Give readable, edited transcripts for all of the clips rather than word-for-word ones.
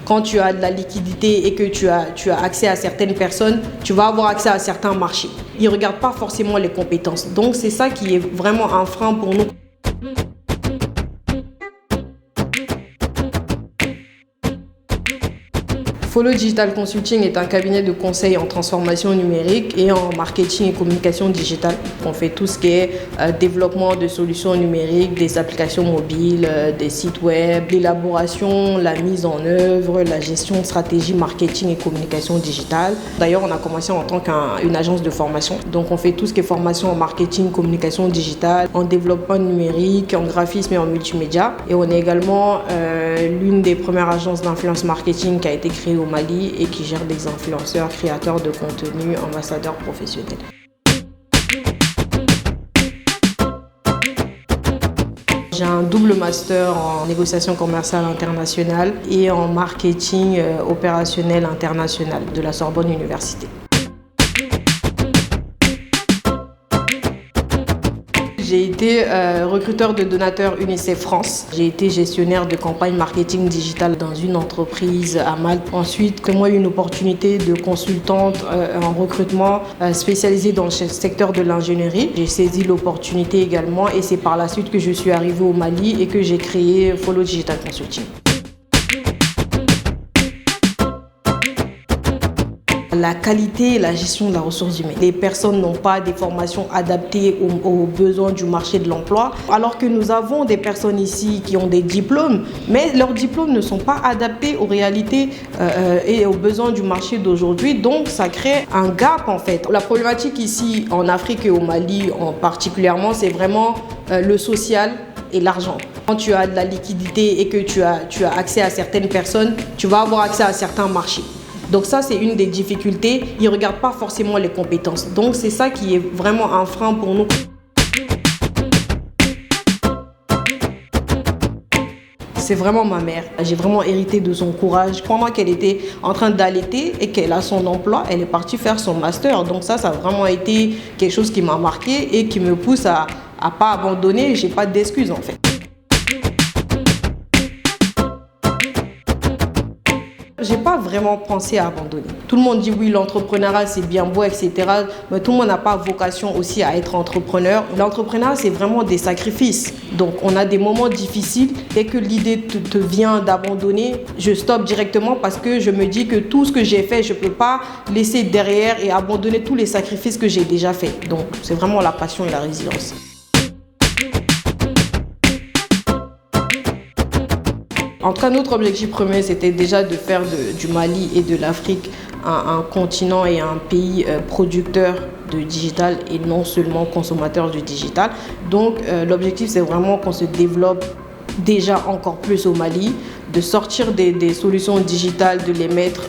Quand tu as de la liquidité et que tu as accès à certaines personnes, tu vas avoir accès à certains marchés. Ils ne regardent pas forcément les compétences. Donc c'est ça qui est vraiment un frein pour nous. Follow Digital Consulting est un cabinet de conseil en transformation numérique et en marketing et communication digitale. On fait tout ce qui est développement de solutions numériques, des applications mobiles, des sites web, l'élaboration, la mise en œuvre, la gestion de stratégie marketing et communication digitale. D'ailleurs, on a commencé en tant qu'une agence de formation. Donc, on fait tout ce qui est formation en marketing, communication digitale, en développement numérique, en graphisme et en multimédia. Et on est également l'une des premières agences d'influence marketing qui a été créée au Mali et qui gère des influenceurs, créateurs de contenu, ambassadeurs professionnels. J'ai un double master en négociation commerciale internationale et en marketing opérationnel international de la Sorbonne Université. J'ai été recruteur de donateurs UNICEF France. J'ai été gestionnaire de campagne marketing digitale dans une entreprise à Malte. Ensuite, j'ai eu une opportunité de consultante en recrutement spécialisée dans le secteur de l'ingénierie. J'ai saisi l'opportunité également et c'est par la suite que je suis arrivée au Mali et que j'ai créé Follow Digital Consulting. La qualité et la gestion de la ressource humaine. Les personnes n'ont pas des formations adaptées aux besoins du marché de l'emploi, alors que nous avons des personnes ici qui ont des diplômes, mais leurs diplômes ne sont pas adaptés aux réalités et aux besoins du marché d'aujourd'hui. Donc, ça crée un gap en fait. La problématique ici en Afrique et au Mali particulièrement, c'est vraiment le social et l'argent. Quand tu as de la liquidité et que tu as accès à certaines personnes, tu vas avoir accès à certains marchés. Donc ça, c'est une des difficultés. Ils ne regardent pas forcément les compétences. Donc c'est ça qui est vraiment un frein pour nous. C'est vraiment ma mère. J'ai vraiment hérité de son courage. Pendant qu'elle était en train d'allaiter et qu'elle a son emploi, elle est partie faire son master. Donc ça a vraiment été quelque chose qui m'a marqué et qui me pousse à ne pas abandonner. Je n'ai pas d'excuses en fait. J'ai pas vraiment pensé à abandonner. Tout le monde dit oui, l'entrepreneuriat c'est bien beau, etc. Mais tout le monde n'a pas vocation aussi à être entrepreneur. L'entrepreneuriat c'est vraiment des sacrifices. Donc on a des moments difficiles. Dès que l'idée te vient d'abandonner, je stoppe directement parce que je me dis que tout ce que j'ai fait, je peux pas laisser derrière et abandonner tous les sacrifices que j'ai déjà faits. Donc c'est vraiment la passion et la résilience. En tout cas, notre objectif premier, c'était déjà de faire du Mali et de l'Afrique un continent et un pays producteur de digital et non seulement consommateur du digital. Donc, l'objectif, c'est vraiment qu'on se développe déjà encore plus au Mali, de sortir des solutions digitales, de les mettre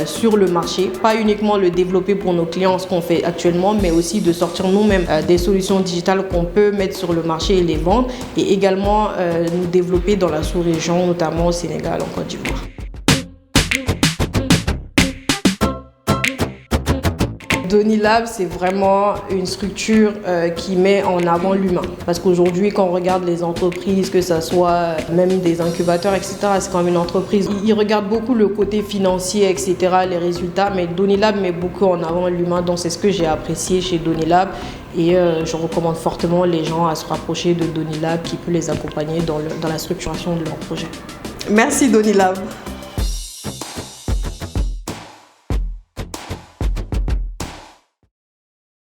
sur le marché, pas uniquement le développer pour nos clients, ce qu'on fait actuellement, mais aussi de sortir nous-mêmes des solutions digitales qu'on peut mettre sur le marché et les vendre, et également nous développer dans la sous-région, notamment au Sénégal, en Côte d'Ivoire. Donilab, c'est vraiment une structure qui met en avant l'humain. Parce qu'aujourd'hui, quand on regarde les entreprises, que ce soit même des incubateurs, etc., c'est quand même une entreprise. Ils regardent beaucoup le côté financier, etc., les résultats, mais Donilab met beaucoup en avant l'humain. Donc, c'est ce que j'ai apprécié chez Donilab. Et je recommande fortement les gens à se rapprocher de Donilab qui peut les accompagner dans la structuration de leur projet. Merci Donilab.